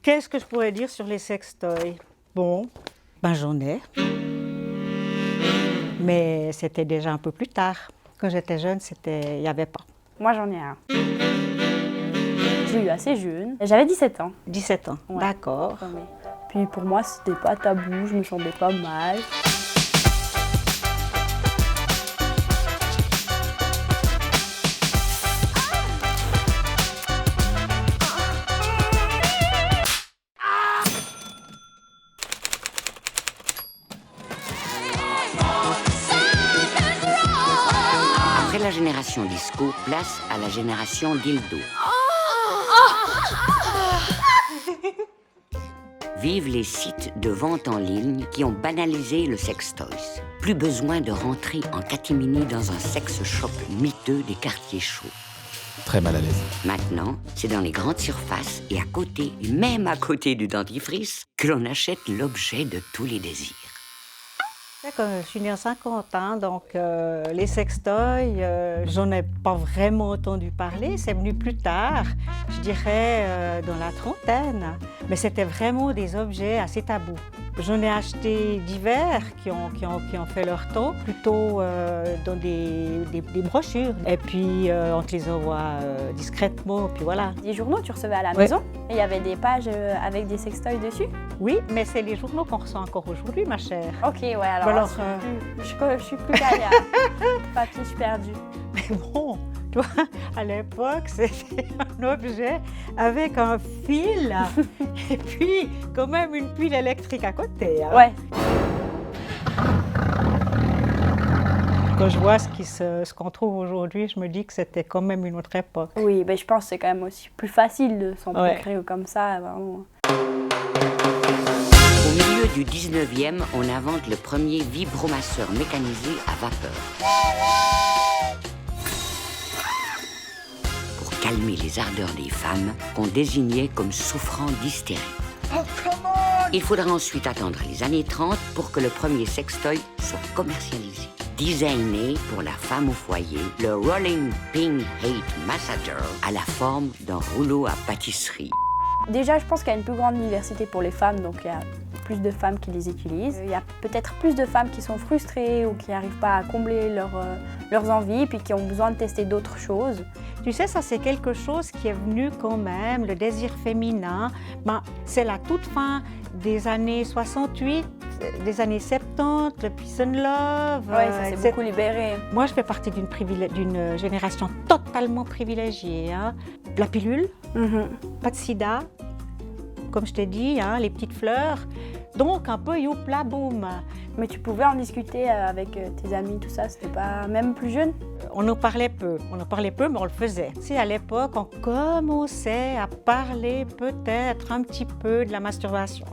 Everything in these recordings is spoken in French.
Qu'est-ce que je pourrais dire sur les sextoys? Bon, ben j'en ai. Mais c'était déjà un peu plus tard. Quand j'étais jeune, il n'y avait pas. Moi, j'en ai un. J'ai eu assez jeune. J'avais 17 ans. 17 ans, Ouais. d'accord. Puis pour moi, c'était pas tabou, je me sentais pas mal. Après la génération disco, place à la génération dildo. Vivent les sites de vente en ligne qui ont banalisé le sextoys. Plus besoin de rentrer en catimini dans un sex shop miteux des quartiers chauds. Très mal à l'aise. Maintenant, c'est dans les grandes surfaces et à côté, et même à côté du dentifrice, que l'on achète l'objet de tous les désirs. Comme je suis née en 50, hein, donc les sextoys, j'en ai pas vraiment entendu parler. C'est venu plus tard, je dirais dans la trentaine. Mais c'était vraiment des objets assez tabous. J'en ai acheté divers qui ont fait leur temps, plutôt dans des brochures. Et puis on te les envoie discrètement, puis voilà. Des journaux, tu recevais à la Ouais. maison et il y avait des pages avec des sextoys dessus. Oui, mais c'est les journaux qu'on reçoit encore aujourd'hui, ma chère. Ok, ouais, alors, Alors, je suis plus calée. Papier, je suis perdue. Mais bon, toi, à l'époque, c'était un objet avec un fil et puis quand même une pile électrique à côté. Hein. Ouais. Quand je vois ce qu'on trouve aujourd'hui, je me dis que c'était quand même une autre époque. Oui, ben, je pense que c'est quand même aussi plus facile de s'en Ouais. procurer comme ça. Vraiment. Au milieu du 19e, on invente le premier vibromasseur mécanisé à vapeur. Pour calmer les ardeurs des femmes qu'on désignait comme souffrant d'hystérie. Il faudra ensuite attendre les années 30 pour que le premier sextoy soit commercialisé. Designé pour la femme au foyer, le Rolling Pin Hate Massager a la forme d'un rouleau à pâtisserie. Déjà, je pense qu'il y a une plus grande diversité pour les femmes, donc il y a plus de femmes qui les utilisent. Il y a peut-être plus de femmes qui sont frustrées ou qui n'arrivent pas à combler leurs envies, puis qui ont besoin de tester d'autres choses. Tu sais, ça c'est quelque chose qui est venu quand même, le désir féminin. Ben, c'est la toute fin des années 68, des années 70, le peace and love. Oui, ça s'est etc. beaucoup libéré. Moi, je fais partie d'une génération totalement privilégiée. Hein. La pilule, pas de sida, comme je t'ai dit, hein, les petites fleurs. Donc, un peu youpla boum. Mais tu pouvais en discuter avec tes amis, tout ça, c'était pas même plus jeune? On en parlait peu, mais on le faisait. Tu sais, à l'époque, on commençait à parler peut-être un petit peu de la masturbation.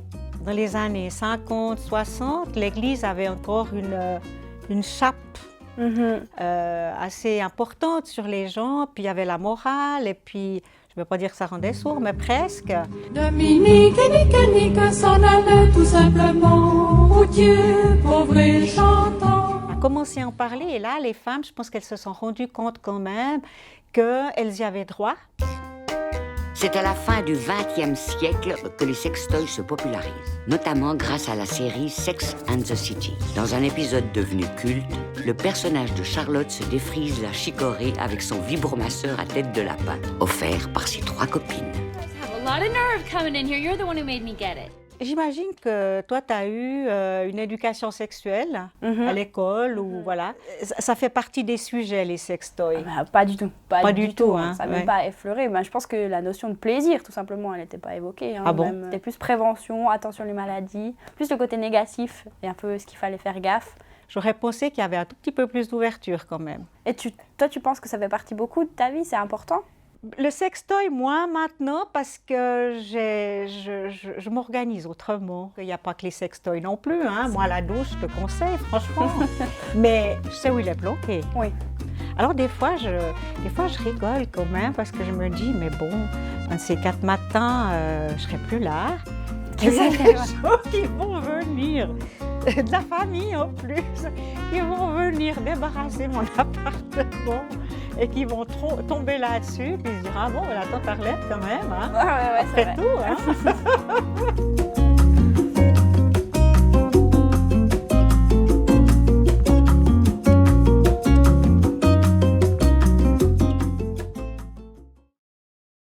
Dans les années 50, 60, l'Église avait encore une chape assez importante sur les gens, puis il y avait la morale, et puis, je ne veux pas dire que ça rendait sourd, mais presque. Dominique et Nick s'en allaient tout simplement, routier, pauvre et chantant. On a commencé à en parler, et là, les femmes, je pense qu'elles se sont rendues compte quand même qu'elles y avaient droit. C'est à la fin du XXe siècle que les sextoys se popularisent, notamment grâce à la série Sex and the City. Dans un épisode devenu culte, le personnage de Charlotte se défrise la chicorée avec son vibromasseur à tête de lapin, offert par ses 3 copines. I have a lot of nerve coming in here. You're the one who made me get it. J'imagine que toi, tu as eu une éducation sexuelle à l'école, ou voilà. Ça fait partie des sujets, les sextoys. Bah, pas du tout. Pas du tout, hein, Ça n'a ouais. même pas effleuré. Mais je pense que la notion de plaisir, tout simplement, elle n'était pas évoquée. Hein, Ah bon? C'était plus prévention, attention les maladies, plus le côté négatif et un peu ce qu'il fallait faire gaffe. J'aurais pensé qu'il y avait un tout petit peu plus d'ouverture quand même. Et toi, tu penses que ça fait partie beaucoup de ta vie? C'est important? Le sextoy, moi, maintenant, parce que je m'organise autrement. Il n'y a pas que les sextoys non plus. Hein. Moi, à la douche, je te conseille, franchement. Mais je sais où il est planqué. Oui. Alors, des fois, je rigole quand même, parce que je me dis, mais bon, un de ces 4 matins, je ne serai plus là. Il y a des gens qui vont venir, de la famille en plus, qui vont venir débarrasser mon appartement et qui vont tomber là-dessus, puis se dire, ah bon, la tante Arlette quand même, hein, Ouais, c'est après vrai. tout. Hein.